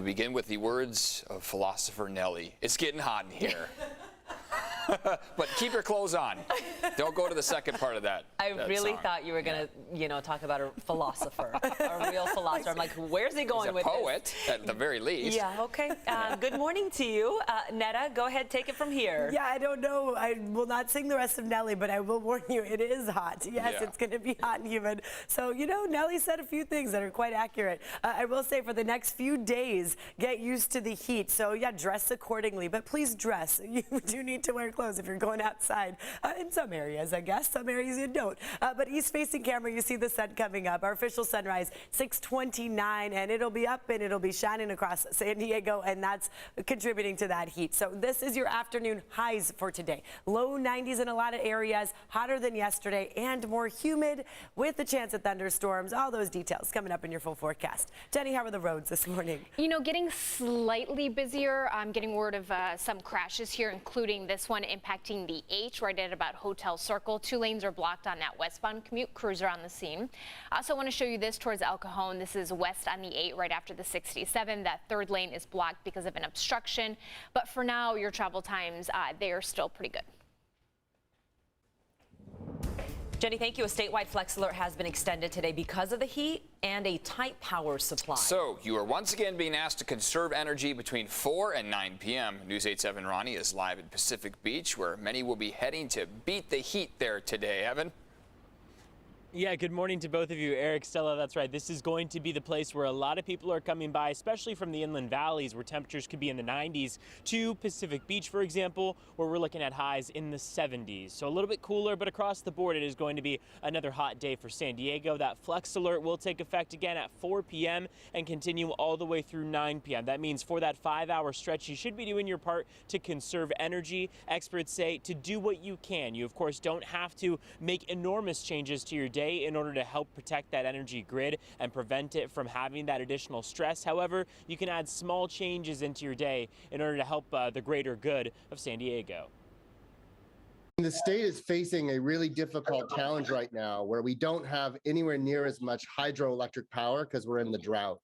We begin with the words of philosopher Nelly. It's getting hot in here. But keep your clothes on. Don't go to the second part of that. I really song. thought you were going to, talk about a philosopher, a real philosopher. I'm like, where's he going with this? He's a poet, at the very least. Yeah, okay. Good morning to you. Netta, go ahead, take it from here. Yeah, I don't know. I will not sing the rest of Nelly, but I will warn you, it is hot. Yes, Yeah. It's going to be hot and humid. So, Nelly said a few things that are quite accurate. I will say for the next few days, get used to the heat. So, yeah, dress accordingly, but please dress. You do need to wear clothes if you're going outside. In some areas, I guess. Some areas you don't. But east-facing camera, you see the sun coming up. Our official sunrise, 6:29, and it'll be up and it'll be shining across San Diego, and that's contributing to that heat. So this is your afternoon highs for today. Low 90s in a lot of areas, hotter than yesterday, and more humid with the chance of thunderstorms. All those details coming up in your full forecast. Jenny, how are the roads this morning? Getting slightly busier. I'm getting word of some crashes here, including this one impacting the H right at about Hotel Circle. 2 lanes are blocked on that westbound commute. Crews are on the scene. I also want to show you this towards El Cajon. This is west on the 8 right after the 67. That 3rd lane is blocked because of an obstruction. But for now, your travel times, they are still pretty good. Jenny, thank you. A statewide flex alert has been extended today because of the heat and a tight power supply. So you are once again being asked to conserve energy between 4 and 9 p.m. News 8's Evan Ronnie is live at Pacific Beach, where many will be heading to beat the heat there today. Evan? Yeah, good morning to both of you. Eric, Stella, that's right. This is going to be the place where a lot of people are coming by, especially from the inland valleys where temperatures could be in the 90s, to Pacific Beach, for example, where we're looking at highs in the 70s. So a little bit cooler, but across the board, it is going to be another hot day for San Diego. That flex alert will take effect again at 4 p.m. and continue all the way through 9 p.m. That means for that 5-hour stretch, you should be doing your part to conserve energy. Experts say to do what you can. You, of course, don't have to make enormous changes to your day in order to help protect that energy grid and prevent it from having that additional stress. However, you can add small changes into your day in order to help the greater good of San Diego. The state is facing a really difficult challenge right now where we don't have anywhere near as much hydroelectric power because we're in the drought.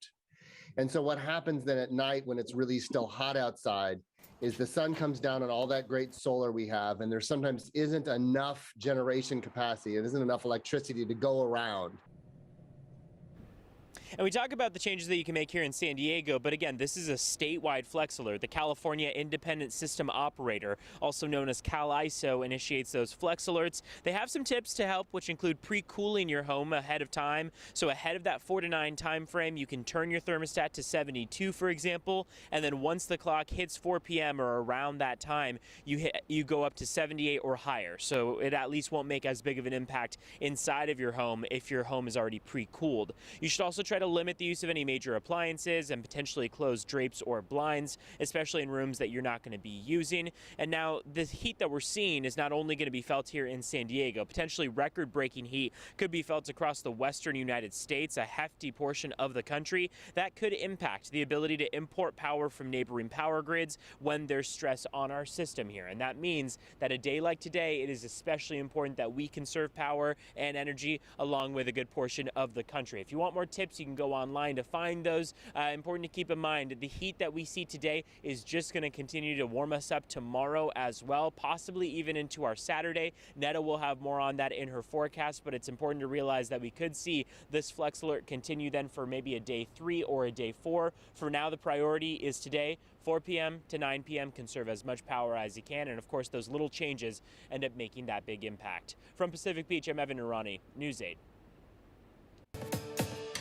And so what happens then at night when it's really still hot outside is the sun comes down on all that great solar we have, and there sometimes isn't enough generation capacity. It isn't enough electricity to go around. And we talk about the changes that you can make here in San Diego, but again, this is a statewide flex alert. The California Independent System Operator, also known as CAISO, initiates those flex alerts. They have some tips to help, which include pre-cooling your home ahead of time. So ahead of that 4 to 9 time frame, you can turn your thermostat to 72, for example, and then once the clock hits 4 p.m. or around that time, you go up to 78 or higher. So it at least won't make as big of an impact inside of your home if your home is already pre-cooled. You should also try to limit the use of any major appliances and potentially close drapes or blinds, especially in rooms that you're not going to be using. And now the heat that we're seeing is not only going to be felt here in San Diego. Potentially record-breaking heat could be felt across the western United States, a hefty portion of the country. That could impact the ability to import power from neighboring power grids when there's stress on our system here. And that means that a day like today, it is especially important that we conserve power and energy along with a good portion of the country. If you want more tips, you can go online to find those. Important to keep in mind, the heat that we see today is just going to continue to warm us up tomorrow as well, possibly even into our Saturday. Netta will have more on that in her forecast, but it's important to realize that we could see this flex alert continue then for maybe a day 3 or a day 4. For now, the priority is today, 4 p.m. to 9 p.m. Conserve as much power as you can, and of course those little changes end up making that big impact. From Pacific Beach, I'm Evan Irani, News 8.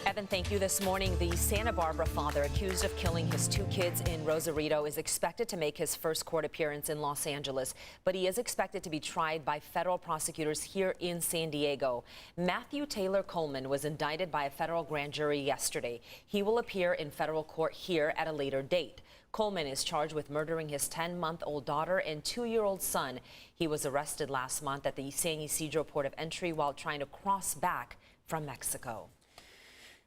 Evan, thank you. This morning, the Santa Barbara father accused of killing his 2 kids in Rosarito is expected to make his first court appearance in Los Angeles, but he is expected to be tried by federal prosecutors here in San Diego. Matthew Taylor Coleman was indicted by a federal grand jury yesterday. He will appear in federal court here at a later date. Coleman is charged with murdering his 10-month-old daughter and 2-year-old son. He was arrested last month at the San Ysidro port of entry while trying to cross back from Mexico.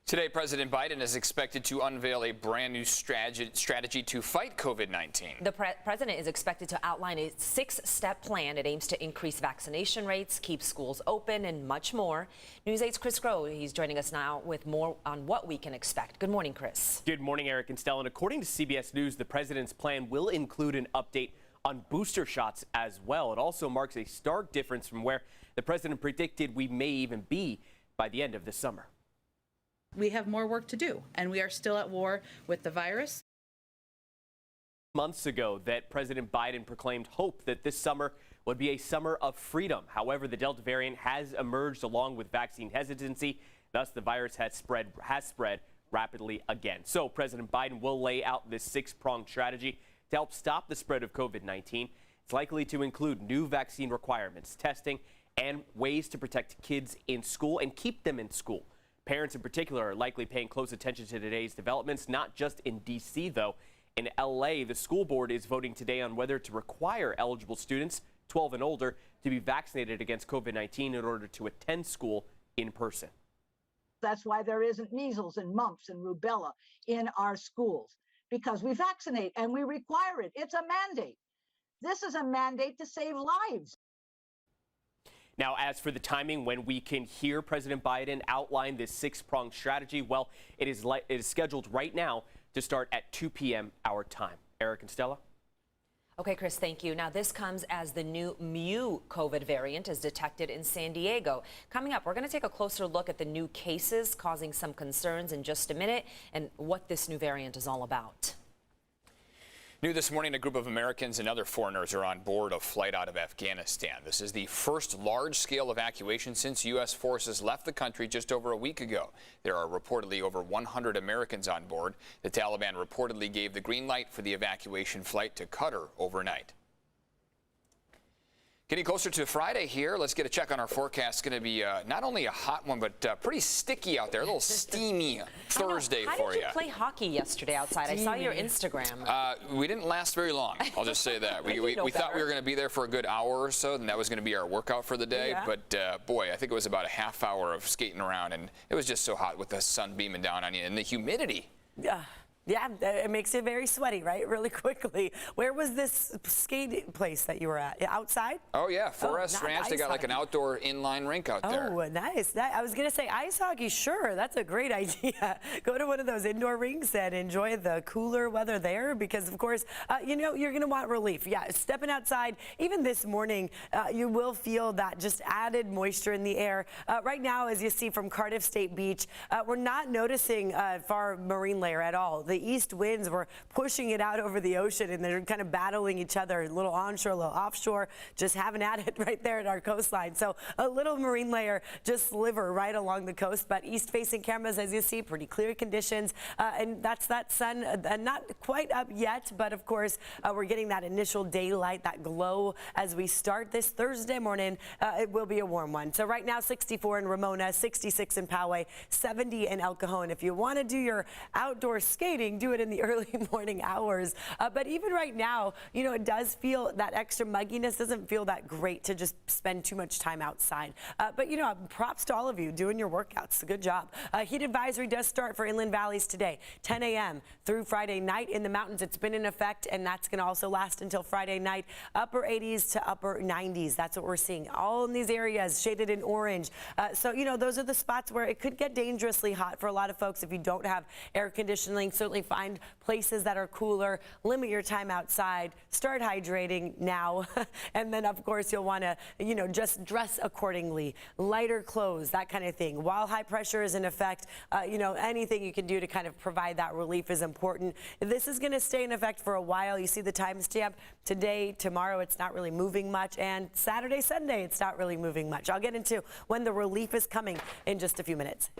Today, President Biden is expected to unveil a brand new strategy to fight COVID-19. The president is expected to outline a 6-step plan. It aims to increase vaccination rates, keep schools open, and much more. News 8's Chris Groh, he's joining us now with more on what we can expect. Good morning, Chris. Good morning, Eric and Stella. And according to CBS News, the president's plan will include an update on booster shots as well. It also marks a stark difference from where the president predicted we may even be by the end of the summer. We have more work to do, and we are still at war with the virus. Months ago that President Biden proclaimed hope that this summer would be a summer of freedom. However, the Delta variant has emerged along with vaccine hesitancy. Thus, the virus has spread rapidly again. So President Biden will lay out this 6-pronged strategy to help stop the spread of COVID-19. It's likely to include new vaccine requirements, testing, and ways to protect kids in school and keep them in school. Parents in particular are likely paying close attention to today's developments, not just in D.C., though. In L.A., the school board is voting today on whether to require eligible students 12 and older to be vaccinated against COVID-19 in order to attend school in person. That's why there isn't measles and mumps and rubella in our schools, because we vaccinate and we require it. It's a mandate. This is a mandate to save lives. Now, as for the timing when we can hear President Biden outline this 6-pronged strategy, well, it is scheduled right now to start at 2 p.m. our time. Eric and Stella? Okay, Chris, thank you. Now, this comes as the new Mu COVID variant is detected in San Diego. Coming up, we're going to take a closer look at the new cases causing some concerns in just a minute and what this new variant is all about. New this morning, a group of Americans and other foreigners are on board a flight out of Afghanistan. This is the first large-scale evacuation since U.S. forces left the country just over a week ago. There are reportedly over 100 Americans on board. The Taliban reportedly gave the green light for the evacuation flight to Qatar overnight. Getting closer to Friday here, let's get a check on our forecast. It's going to be not only a hot one, but pretty sticky out there. A little steamy Thursday for you. How did you play hockey yesterday outside? I saw your Instagram. We didn't last very long. I'll just say that. We thought we were going to be there for a good hour or so, and that was going to be our workout for the day. Yeah. But boy, I think it was about a half hour of skating around, and it was just so hot with the sun beaming down on you and the humidity. Yeah, it makes it very sweaty, right? Really quickly. Where was this skating place that you were at? Outside? Oh, yeah, Forest Ranch. They got like an outdoor inline rink out there. Oh, nice. I was going to say ice hockey, sure. That's a great idea. Go to one of those indoor rinks and enjoy the cooler weather there because, of course, you know, you're going to want relief. Yeah, stepping outside, even this morning, you will feel that just added moisture in the air. Right now, as you see from Cardiff State Beach, we're not noticing far marine layer at all. The east winds were pushing it out over the ocean, and they're kind of battling each other, a little onshore, a little offshore, just having at it right there at our coastline. So a little marine layer just sliver right along the coast, but east-facing cameras, as you see, pretty clear conditions, and that's that sun not quite up yet, but of course we're getting that initial daylight, that glow as we start this Thursday morning. It will be a warm one. So right now 64 in Ramona, 66 in Poway, 70 in El Cajon. If you want to do your outdoor skating, do it in the early morning hours. But even right now, you know, it does feel that extra mugginess doesn't feel that great to just spend too much time outside. But, you know, props to all of you doing your workouts. Good job. Heat advisory does start for inland valleys today, 10 a.m. through Friday night. In the mountains, it's been in effect, and that's going to also last until Friday night. Upper 80s to upper 90s. That's what we're seeing. All in these areas shaded in orange. So, you know, those are the spots where it could get dangerously hot for a lot of folks if you don't have air conditioning. Certainly find places that are cooler, limit your time outside, start hydrating now, and then of course you'll want to, you know, just dress accordingly, lighter clothes, that kind of thing. While high pressure is in effect, you know, anything you can do to kind of provide that relief is important. This is going to stay in effect for a while. You see the timestamp today, tomorrow, it's not really moving much, and Saturday, Sunday, it's not really moving much. I'll get into when the relief is coming in just a few minutes.